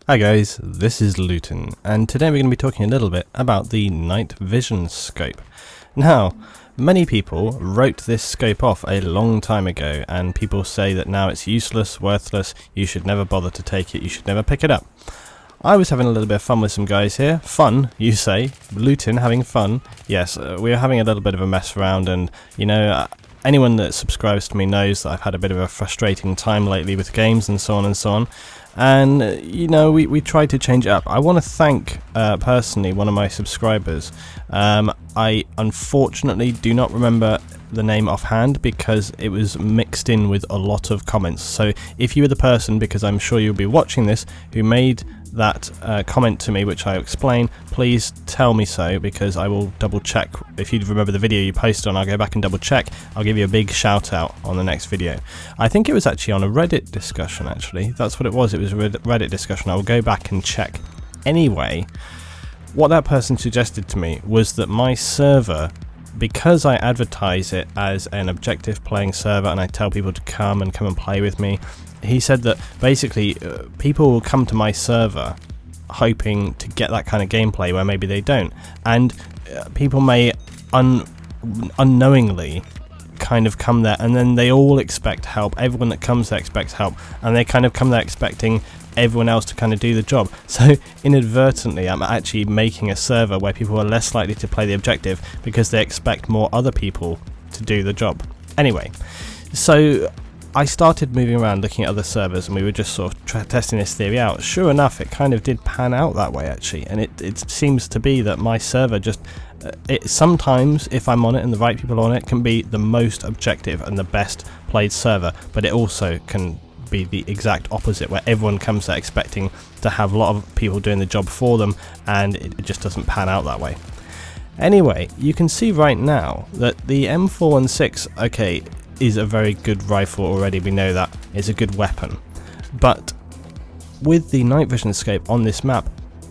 Hi guys, this is Luetin, and today we're going to be talking a little bit about the night vision scope. Now, many people wrote this scope off a long time ago, and people say that now it's useless, worthless, you should never bother to take it, you should never pick it up. I was having a little bit of fun with some guys here. Fun, you say? Luetin, having fun? Yes, we were having a little bit of a mess around, and anyone that subscribes to me knows that I've had a bit of a frustrating time lately with games and so on and so on. And, we tried to change it up. I want to thank, personally, one of my subscribers. I unfortunately do not remember the name offhand because it was mixed in with a lot of comments. So if you were the person, because I'm sure you'll be watching this, who made that comment to me, which I explain, please tell me so, because I will double check. If you remember the video you posted on, I'll go back and double check. I'll give you a big shout out on the next video. I think it was actually on a Reddit discussion, actually. That's what it was. It was a Reddit discussion. I will go back and check. Anyway, what that person suggested to me was that my server, because I advertise it as an objective playing server and I tell people to come and play with me, he said that basically people will come to my server hoping to get that kind of gameplay where maybe they don't, and people may unknowingly kind of come there and then they all expect help. Everyone that comes there expects help, and they kind of come there expecting everyone else to kind of do the job. So inadvertently I'm actually making a server where people are less likely to play the objective because they expect more other people to do the job. Anyway, so I started moving around looking at other servers, and we were just sort of testing this theory out. Sure enough, it kind of did pan out that way actually, and it seems to be that my server just sometimes, if I'm on it and the right people are on it, can be the most objective and the best played server, but it also can be the exact opposite, where everyone comes there expecting to have a lot of people doing the job for them, and it just doesn't pan out that way. Anyway, you can see right now that the M416, okay, is a very good rifle already. We know that it's a good weapon, but with the night vision scope on this map,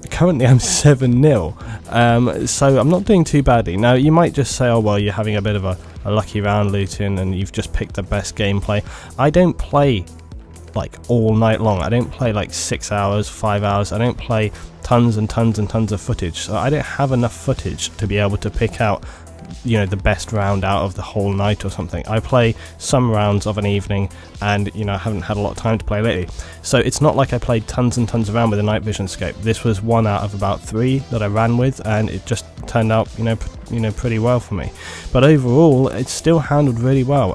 currently I'm 7-0, so I'm not doing too badly. Now you might just say, oh well, you're having a bit of a lucky round, Luetin, and you've just picked the best gameplay. I don't play like all night long. I don't play like 6 hours, 5 hours. I don't play tons and tons and tons of footage, so I don't have enough footage to be able to pick out the best round out of the whole night or something. I play some rounds of an evening, and I haven't had a lot of time to play lately, so it's not like I played tons and tons around with a night vision scope. This was one out of about 3 that I ran with, and it just turned out pretty well for me. But overall it's still handled really well.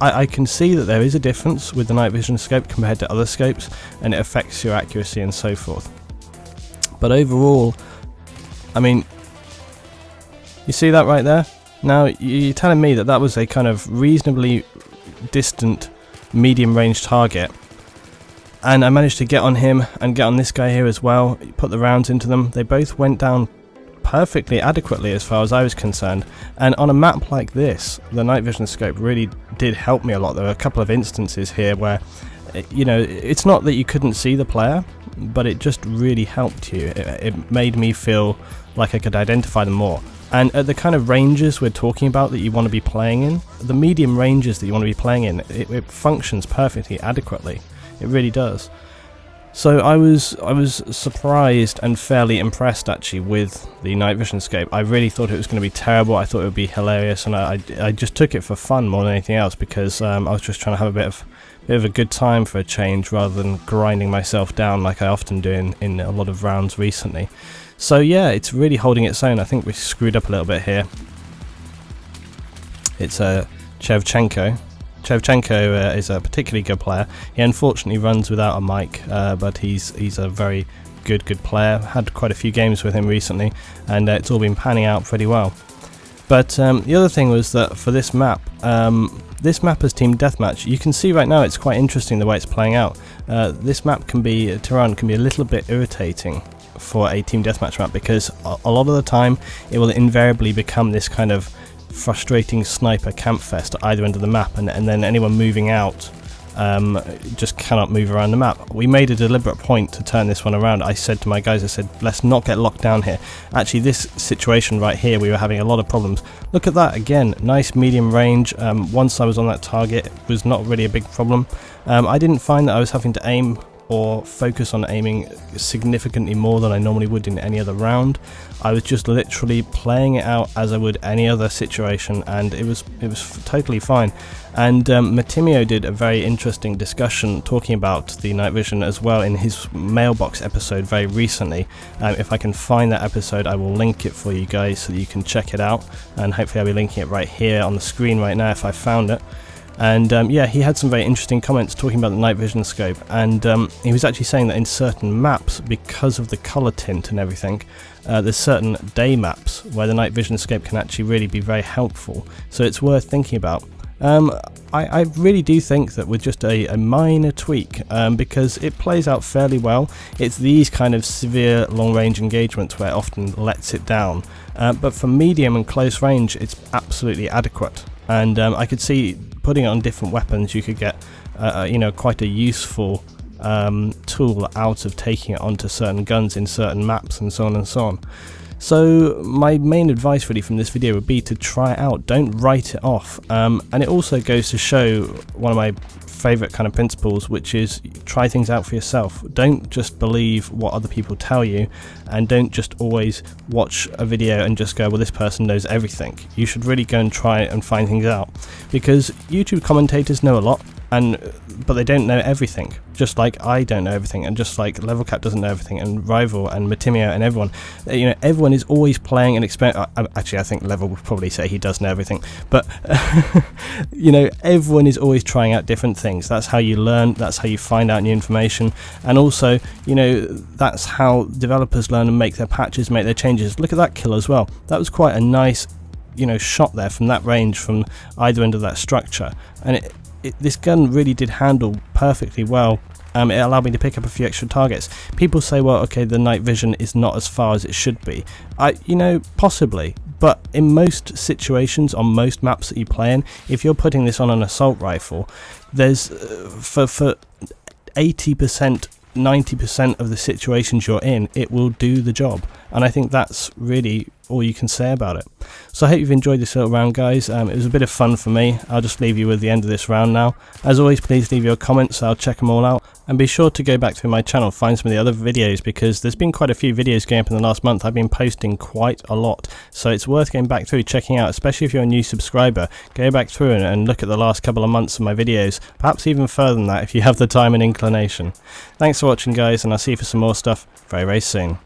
I can see that there is a difference with the night vision scope compared to other scopes, and it affects your accuracy and so forth. But overall, I mean, you see that right there? Now you're telling me that that was a kind of reasonably distant medium range target, and I managed to get on him and get on this guy here as well, put the rounds into them. They both went down perfectly adequately as far as I was concerned, and on a map like this the night vision scope really did help me a lot. There were a couple of instances here where it's not that you couldn't see the player, but it just really helped you. It made me feel like I could identify them more. And at the kind of ranges we're talking about that you want to be playing in, the medium ranges that you want to be playing in, it functions perfectly adequately. It really does. So I was surprised and fairly impressed actually with the night vision scope. I really thought it was going to be terrible. I thought it would be hilarious, and I just took it for fun more than anything else, because I was just trying to have a bit of a good time for a change, rather than grinding myself down like I often do in a lot of rounds recently. So yeah, it's really holding its own. I think we screwed up a little bit here. It's Shevchenko. Shevchenko is a particularly good player. He unfortunately runs without a mic, but he's a very good player. Had quite a few games with him recently, and it's all been panning out pretty well. But the other thing was that for this map is team deathmatch. You can see right now it's quite interesting the way it's playing out. This map Tehran can be a little bit irritating for a team deathmatch map, because a lot of the time it will invariably become this kind of frustrating sniper camp fest at either end of the map, and then anyone moving out just cannot move around the map. We made a deliberate point to turn this one around. I said to my guys, I said, let's not get locked down here. Actually, this situation right here, we were having a lot of problems. Look at that again, nice medium range. Once I was on that target, it was not really a big problem. I didn't find that I was having to aim or focus on aiming significantly more than I normally would in any other round. I was just literally playing it out as I would any other situation, and it was totally fine. And Matimio did a very interesting discussion talking about the night vision as well in his mailbox episode very recently. If I can find that episode, I will link it for you guys so that you can check it out, and hopefully I'll be linking it right here on the screen right now if I found it. And yeah, he had some very interesting comments talking about the night vision scope, and he was actually saying that in certain maps, because of the colour tint and everything, there's certain day maps where the night vision scope can actually really be very helpful, so it's worth thinking about. I really do think that with just a minor tweak, because it plays out fairly well, it's these kind of severe long range engagements where it often lets it down, but for medium and close range it's absolutely adequate. And I could see putting it on different weapons, you could get quite a useful tool out of taking it onto certain guns in certain maps and so on and so on. So my main advice really from this video would be to try it out, don't write it off. And it also goes to show one of my favourite kind of principles, which is try things out for yourself. Don't just believe what other people tell you, and don't just always watch a video and just go, well, this person knows everything. You should really go and try it and find things out, because YouTube commentators know a lot, but they don't know everything, just like I don't know everything, and just like Level Cap doesn't know everything, and Rival and Matimio and everyone, everyone is always playing and actually I think Level would probably say he does know everything, but everyone is always trying out different things. That's how you learn, that's how you find out new information, and also that's how developers learn and make their patches, make their changes. Look at that kill as well. That was quite a nice shot there from that range, from either end of that structure, and this gun really did handle perfectly well. It allowed me to pick up a few extra targets. People say, well, okay, the night vision is not as far as it should be. Possibly, but in most situations, on most maps that you play in, if you're putting this on an assault rifle, there's for 80%, 90% of the situations you're in, it will do the job, and I think that's really all you can say about it. So I hope you've enjoyed this little round, guys. It was a bit of fun for me. I'll just leave you with the end of this round now. As always, please leave your comments, I'll check them all out, and be sure to go back through my channel, find some of the other videos, because there's been quite a few videos going up in the last month. I've been posting quite a lot, so it's worth going back through, checking out, especially if you're a new subscriber. Go back through and look at the last couple of months of my videos, perhaps even further than that if you have the time and inclination. Thanks for watching, guys, and I'll see you for some more stuff very, very soon.